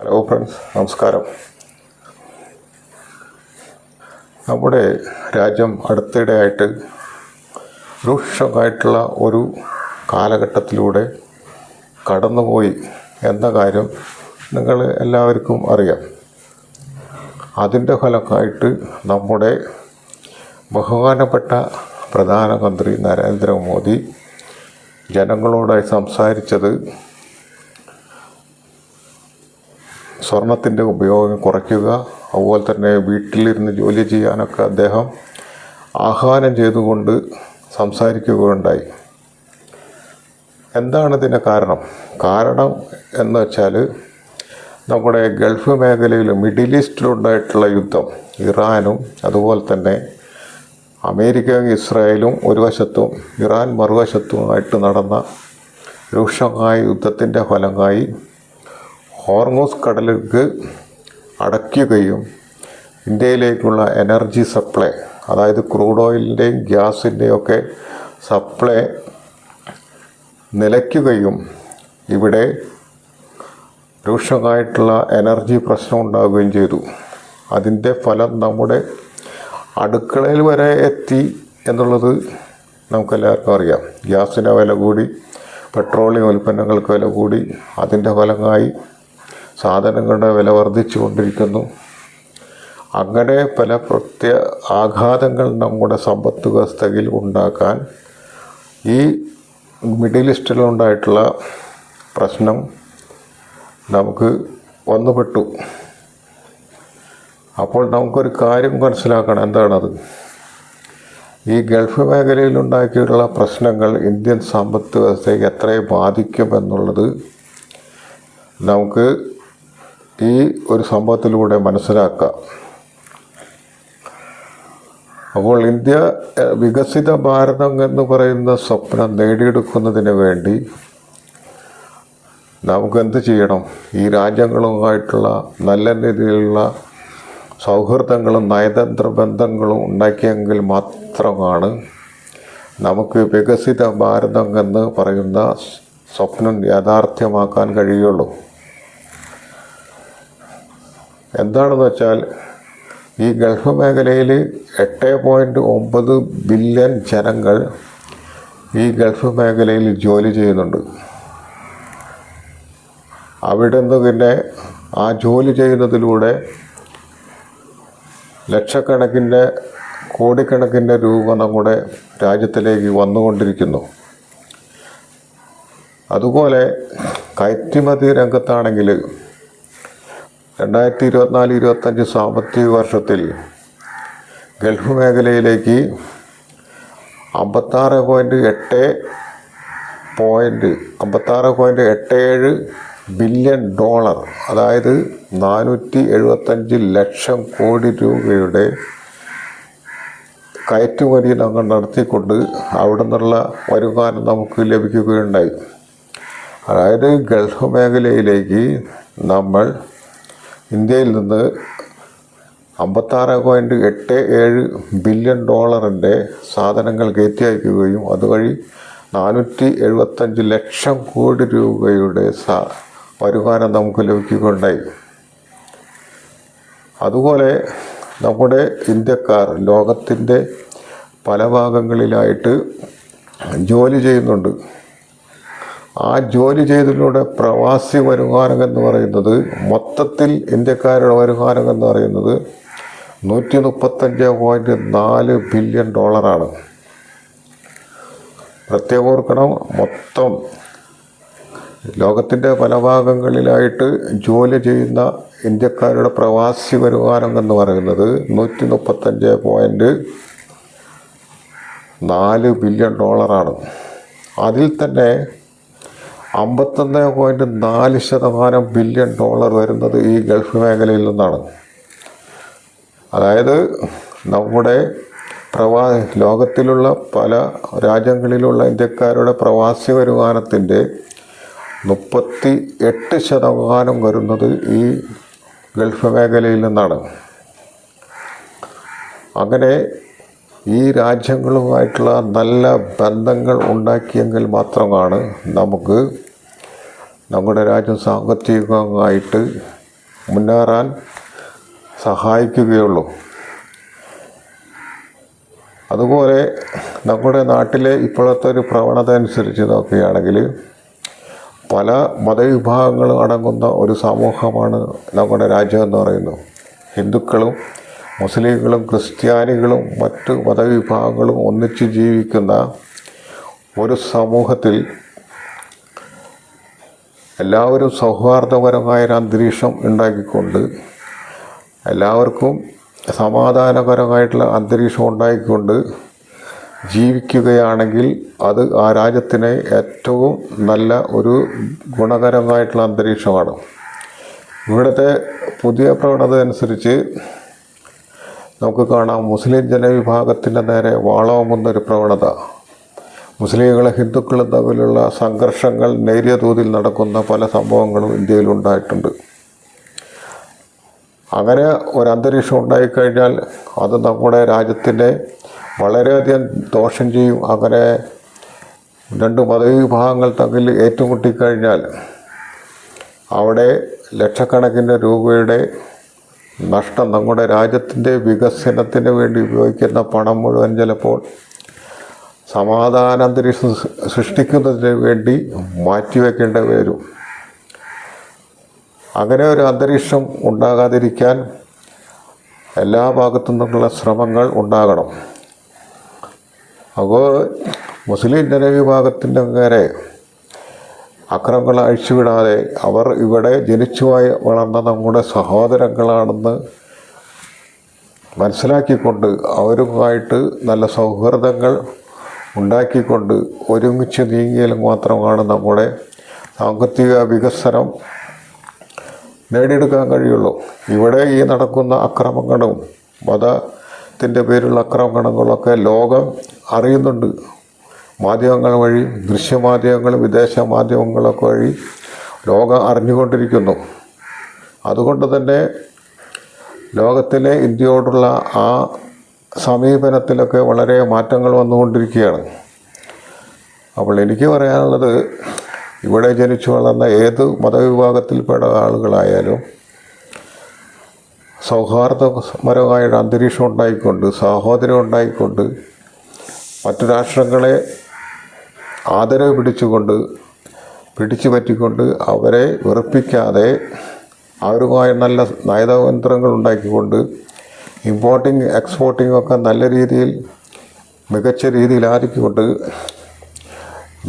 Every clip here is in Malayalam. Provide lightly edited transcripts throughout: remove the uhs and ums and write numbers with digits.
ഹലോ ഫ്രണ്ട്സ്, നമസ്കാരം. നമ്മുടെ രാജ്യം അടുത്തിടെയായിട്ട് രൂക്ഷമായിട്ടുള്ള ഒരു കാലഘട്ടത്തിലൂടെ കടന്നുപോയി എന്ന കാര്യം നിങ്ങൾ എല്ലാവർക്കും അറിയാം. അതിൻ്റെ ഫലമായിട്ട് നമ്മുടെ ബഹുമാനപ്പെട്ട പ്രധാനമന്ത്രി നരേന്ദ്രമോദി ജനങ്ങളോടായി സംസാരിച്ചത് സ്വർണത്തിൻ്റെ ഉപയോഗം കുറയ്ക്കുക, അതുപോലെ തന്നെ വീട്ടിലിരുന്ന് ജോലി ചെയ്യാനൊക്കെ അദ്ദേഹം ആഹ്വാനം ചെയ്തുകൊണ്ട് സംസാരിക്കുകയുണ്ടായി. എന്താണ് ഇതിന് കാരണം എന്ന് വെച്ചാൽ നമ്മുടെ ഗൾഫ് മേഖലയിൽ മിഡിൽ ഈസ്റ്റിലുണ്ടായിട്ടുള്ള യുദ്ധം, ഇറാനും അതുപോലെ തന്നെ അമേരിക്കയും ഇസ്രായേലും ഒരു വശത്തും ഇറാൻ മറുവശത്തുമായിട്ട് നടന്ന രൂക്ഷമായ യുദ്ധത്തിൻ്റെ ഫലമായി ഹോർമൂസ് കടലിലേക്ക് അടയ്ക്കുകയും ഇന്ത്യയിലേക്കുള്ള എനർജി സപ്ലൈ, അതായത് ക്രൂഡ് ഓയിലിൻ്റെയും ഗ്യാസിൻ്റെയും ഒക്കെ സപ്ലൈ നിലയ്ക്കുകയും ഇവിടെ രൂക്ഷമായിട്ടുള്ള എനർജി പ്രശ്നം ഉണ്ടാവുകയും ചെയ്തു. അതിൻ്റെ ഫലം നമ്മുടെ അടുക്കളയിൽ വരെ എത്തി എന്നുള്ളത് നമുക്കെല്ലാവർക്കും അറിയാം. ഗ്യാസിന് വില കൂടി, പെട്രോളിയം ഉൽപ്പന്നങ്ങൾക്ക് വില കൂടി, അതിൻ്റെ ഫലമായി സാധനങ്ങളുടെ വില വർദ്ധിച്ചു കൊണ്ടിരിക്കുന്നു. അങ്ങനെ പല ആഘാതങ്ങൾ നമ്മുടെ സമ്പത്ത് വ്യവസ്ഥയിൽ ഉണ്ടാക്കാൻ ഈ മിഡിൽ ഈസ്റ്റിലുണ്ടായിട്ടുള്ള പ്രശ്നം നമുക്ക് വന്നുപെട്ടു. അപ്പോൾ നമുക്കൊരു കാര്യം മനസ്സിലാക്കണം. എന്താണത്? ഈ ഗൾഫ് മേഖലയിൽ ഉണ്ടാക്കിയിട്ടുള്ള പ്രശ്നങ്ങൾ ഇന്ത്യൻ സമ്പത്ത് വ്യവസ്ഥയെ എത്രയും ബാധിക്കുമെന്നുള്ളത് നമുക്ക് ഈ ഒരു സംഭവത്തിലൂടെ മനസ്സിലാക്കാം. അപ്പോൾ ഇന്ത്യ വികസിത ഭാരതം എന്ന് പറയുന്ന സ്വപ്നം നേടിയെടുക്കുന്നതിന് വേണ്ടി നമുക്ക് എന്ത് ചെയ്യണം? ഈ രാജ്യങ്ങളുമായിട്ടുള്ള നല്ല രീതിയിലുള്ള സൗഹൃദങ്ങളും നയതന്ത്ര ബന്ധങ്ങളും ഉണ്ടാക്കിയെങ്കിൽ മാത്രമാണ് നമുക്ക് വികസിത ഭാരതം എന്ന് പറയുന്ന സ്വപ്നം യാഥാർത്ഥ്യമാക്കാൻ കഴിയുള്ളൂ. എന്താണെന്ന് വെച്ചാൽ ഈ ഗൾഫ് മേഖലയിൽ 8.9 ബില്യൺ ജനങ്ങൾ ഈ ഗൾഫ് മേഖലയിൽ ജോലി ചെയ്യുന്നുണ്ട്. അവിടെ നിന്ന് പിന്നെ ആ ജോലി ചെയ്യുന്നതിലൂടെ ലക്ഷക്കണക്കിന് കോടിക്കണക്കിന് രൂപ നമ്മുടെ രാജ്യത്തിലേക്ക് വന്നുകൊണ്ടിരിക്കുന്നു. അതുപോലെ കയറ്റുമതി രംഗത്താണെങ്കിൽ 2024-25 സാമ്പത്തിക വർഷത്തിൽ ഗൾഫ് മേഖലയിലേക്ക് 56.87 ബില്യൺ ഡോളർ, അതായത് 475 ലക്ഷം കോടി രൂപയുടെ കയറ്റുമതി നമ്മൾ നടത്തിക്കൊണ്ട് അവിടെ നിന്നുള്ള വരുമാനം നമുക്ക് ലഭിക്കുകയുണ്ടായി. അതായത് ഗൾഫ് മേഖലയിലേക്ക് നമ്മൾ ഇന്ത്യയിൽ നിന്ന് 56.87 ബില്യൺ ഡോളറിൻ്റെ സാധനങ്ങൾ കയറ്റി അയക്കുകയും അതുവഴി 475 ലക്ഷം കോടി രൂപയുടെ വരുമാനം നമുക്ക് ലഭിക്കുകയുണ്ടായി. അതുപോലെ നമ്മുടെ ഇന്ത്യക്കാർ ലോകത്തിൻ്റെ പല ഭാഗങ്ങളിലായിട്ട് ജോലി ചെയ്യുന്നുണ്ട്. ആ ജോലി ചെയ്തതിലൂടെ പ്രവാസി വരുമാനം എന്ന് പറയുന്നത്, മൊത്തത്തിൽ ഇന്ത്യക്കാരുടെ വരുമാനം എന്ന് പറയുന്നത് 135.4 ബില്യൺ ഡോളറാണ്. പ്രത്യേകം ഓർക്കണം, മൊത്തം ലോകത്തിൻ്റെ പല ഭാഗങ്ങളിലായിട്ട് ജോലി ചെയ്യുന്ന ഇന്ത്യക്കാരുടെ പ്രവാസി വരുമാനം എന്ന് പറയുന്നത് 135.4 ബില്യൺ ഡോളറാണ്. അതിൽ തന്നെ 51.4% ബില്യൺ ഡോളർ വരുന്നത് ഈ ഗൾഫ് മേഖലയിൽ നിന്നാണ്. അതായത് നമ്മുടെ ലോകത്തിലുള്ള പല രാജ്യങ്ങളിലുള്ള ഇന്ത്യക്കാരുടെ പ്രവാസി വരുമാനത്തിൻ്റെ 38% വരുന്നത് ഈ ഗൾഫ് മേഖലയിൽ നിന്നാണ്. അങ്ങനെ ഈ രാജ്യങ്ങളുമായിട്ടുള്ള നല്ല ബന്ധങ്ങൾ ഉണ്ടാക്കിയെങ്കിൽ മാത്രമാണ് നമുക്ക് നമ്മുടെ രാജ്യം സാമ്പത്തികമായിട്ട് മുന്നേറാൻ സഹായിക്കുകയുള്ളൂ. അതുപോലെ നമ്മുടെ നാട്ടിലെ ഇപ്പോഴത്തെ ഒരു പ്രവണത അനുസരിച്ച് നോക്കുകയാണെങ്കിൽ പല മതവിഭാഗങ്ങളും അടങ്ങുന്ന ഒരു സമൂഹമാണ് നമ്മുടെ രാജ്യം എന്ന് പറയുന്നത്. ഹിന്ദുക്കളും മുസ്ലിങ്ങളും ക്രിസ്ത്യാനികളും മറ്റ് മതവിഭാഗങ്ങളും ഒന്നിച്ച് ജീവിക്കുന്ന ഒരു സമൂഹത്തിൽ എല്ലാവരും സൗഹാർദ്ദപരമായൊരു അന്തരീക്ഷം ഉണ്ടാക്കിക്കൊണ്ട് എല്ലാവർക്കും സമാധാനപരമായിട്ടുള്ള അന്തരീക്ഷം ഉണ്ടാക്കിക്കൊണ്ട് ജീവിക്കുകയാണെങ്കിൽ അത് ആ രാജ്യത്തിന് ഏറ്റവും നല്ല ഒരു ഗുണകരമായിട്ടുള്ള അന്തരീക്ഷമാണ്. ഇവിടുത്തെ പുതിയ പ്രവണത അനുസരിച്ച് നമുക്ക് കാണാം, മുസ്ലിം ജനവിഭാഗത്തിൻ്റെ നേരെ വാളാവുന്നൊരു പ്രവണത. മുസ്ലിങ്ങളും ഹിന്ദുക്കളും തമ്മിലുള്ള സംഘർഷങ്ങൾ നേരിയ തോതിൽ നടക്കുന്ന പല സംഭവങ്ങളും ഇന്ത്യയിലുണ്ടായിട്ടുണ്ട്. അങ്ങനെ ഒരു അന്തരീക്ഷം ഉണ്ടായിക്കഴിഞ്ഞാൽ അത് നമ്മുടെ രാജ്യത്തിനെ വളരെയധികം ദോഷം ചെയ്യും. അങ്ങനെ രണ്ട് മതവിഭാഗങ്ങൾ തമ്മിൽ ഏറ്റുമുട്ടിക്കഴിഞ്ഞാൽ അവിടെ ലക്ഷക്കണക്കിന് രൂപയുടെ നഷ്ടം, നമ്മുടെ രാജ്യത്തിൻ്റെ വികസനത്തിന് വേണ്ടി ഉപയോഗിക്കുന്ന പണം മുഴുവൻ ചിലപ്പോൾ സമാധാന അന്തരീക്ഷം സൃഷ്ടിക്കുന്നതിന് വേണ്ടി മാറ്റിവെക്കേണ്ടി വരും. അങ്ങനെ ഒരു അന്തരീക്ഷം ഉണ്ടാകാതിരിക്കാൻ എല്ലാ ഭാഗത്തു നിന്നുള്ള ശ്രമങ്ങൾ ഉണ്ടാകണം. അപ്പോൾ മുസ്ലിം ജനവിഭാഗത്തിൻ്റെ നേരെ അക്രമങ്ങൾ അഴിച്ചുവിടാതെ അവർ ഇവിടെ ജനിച്ചു വളർന്ന നമ്മുടെ സഹോദരങ്ങളാണെന്ന് മനസ്സിലാക്കിക്കൊണ്ട് അവരുമായിട്ട് നല്ല സൗഹൃദങ്ങൾ ഉണ്ടാക്കിക്കൊണ്ട് ഒരുമിച്ച് നീങ്ങിയാൽ മാത്രമാണ് നമ്മുടെ സാമ്പത്തിക വികസനം നേടിയെടുക്കാൻ കഴിയുള്ളൂ. ഇവിടെ ഈ നടക്കുന്ന അക്രമങ്ങളും മതത്തിൻ്റെ പേരിലുള്ള അക്രമങ്ങളൊക്കെ ലോകം അറിയുന്നുണ്ട്. മാധ്യമങ്ങൾ വഴി, ദൃശ്യമാധ്യമങ്ങളും വിദേശ മാധ്യമങ്ങളൊക്കെ വഴി ലോകം അറിഞ്ഞുകൊണ്ടിരിക്കുന്നു. അതുകൊണ്ട് തന്നെ ലോകത്തിലെ ഇന്ത്യയോടുള്ള ആ സമീപനത്തിലൊക്കെ വളരെ മാറ്റങ്ങൾ വന്നുകൊണ്ടിരിക്കുകയാണ്. അപ്പോൾ എനിക്ക് പറയാനുള്ളത്, ഇവിടെ ജനിച്ചു വളർന്ന ഏത് മതവിഭാഗത്തിൽപ്പെട്ട ആളുകളായാലും സൗഹാർദ്ദപരമായ അന്തരീക്ഷം ഉണ്ടായിക്കൊണ്ട്, സാഹോദര്യം ഉണ്ടായിക്കൊണ്ട്, മറ്റു രാഷ്ട്രങ്ങളെ ആദരവ് പിടിച്ചു പറ്റിക്കൊണ്ട് അവരെ വെറുപ്പിക്കാതെ അവരുമായി നല്ല നയതന്ത്രങ്ങൾ ഉണ്ടാക്കിക്കൊണ്ട് ഇമ്പോർട്ടിങ് എക്സ്പോർട്ടിങ് ഒക്കെ നല്ല രീതിയിൽ മികച്ച രീതിയിലാക്കിക്കൊണ്ട്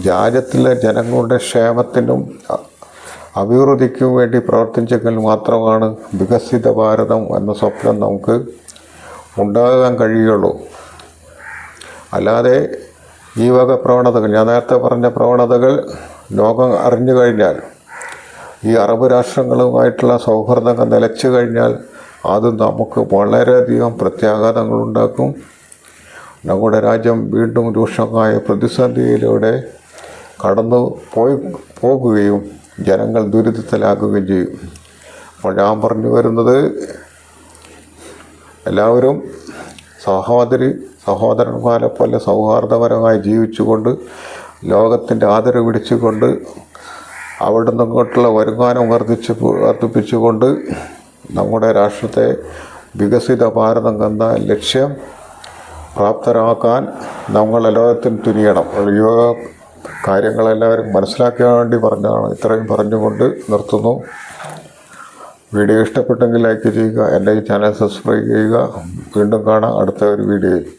രാജ്യത്തിലെ ജനങ്ങളുടെ ക്ഷേമത്തിനും അഭിവൃദ്ധിക്കും വേണ്ടി പ്രവർത്തിച്ചെങ്കിൽ മാത്രമാണ് വികസിത ഭാരതം എന്ന സ്വപ്നം നമുക്ക് ഉണ്ടാകാൻ കഴിയുള്ളൂ. അല്ലാതെ ഈ വക പ്രവണതകൾ, ഞാൻ നേരത്തെ പറഞ്ഞ പ്രവണതകൾ ലോകം അറിഞ്ഞു കഴിഞ്ഞാൽ, ഈ അറബ് രാഷ്ട്രങ്ങളുമായിട്ടുള്ള സൗഹൃദങ്ങൾ നിലച്ചു കഴിഞ്ഞാൽ അത് നമുക്ക് വളരെയധികം പ്രത്യാഘാതങ്ങളുണ്ടാക്കും. നമ്മുടെ രാജ്യം വീണ്ടും രൂക്ഷമായ പ്രതിസന്ധിയിലൂടെ കടന്നു പോകുകയും ജനങ്ങൾ ദുരിതത്തിലാക്കുകയും ചെയ്യും. അപ്പോൾ ഞാൻ പറഞ്ഞു വരുന്നത്, എല്ലാവരും സഹോദരന്മാരെ പോലെ സൗഹാർദ്ദപരമായി ജീവിച്ചുകൊണ്ട്, ലോകത്തിൻ്റെ ആദരവ് പിടിച്ചുകൊണ്ട്, അവിടെ നിന്നങ്ങോട്ടുള്ള വരുമാനം വർദ്ധിപ്പിച്ചുകൊണ്ട് നമ്മുടെ രാഷ്ട്രത്തെ വികസിത ഭാരതം എന്ന ലക്ഷ്യം പ്രാപ്തരാക്കാൻ നമ്മൾ എല്ലാവരും തുനിയണം. ഈ കാര്യങ്ങളെല്ലാവരും മനസ്സിലാക്കാൻ വേണ്ടി പറഞ്ഞതാണ്. ഇത്രയും പറഞ്ഞുകൊണ്ട് നിർത്തുന്നു. വീഡിയോ ഇഷ്ടപ്പെട്ടെങ്കിൽ ലൈക്ക് ചെയ്യുക, എൻ്റെ ഈ ചാനൽ സബ്സ്ക്രൈബ് ചെയ്യുക. വീണ്ടും കാണാം അടുത്ത ഒരു വീഡിയോയിൽ.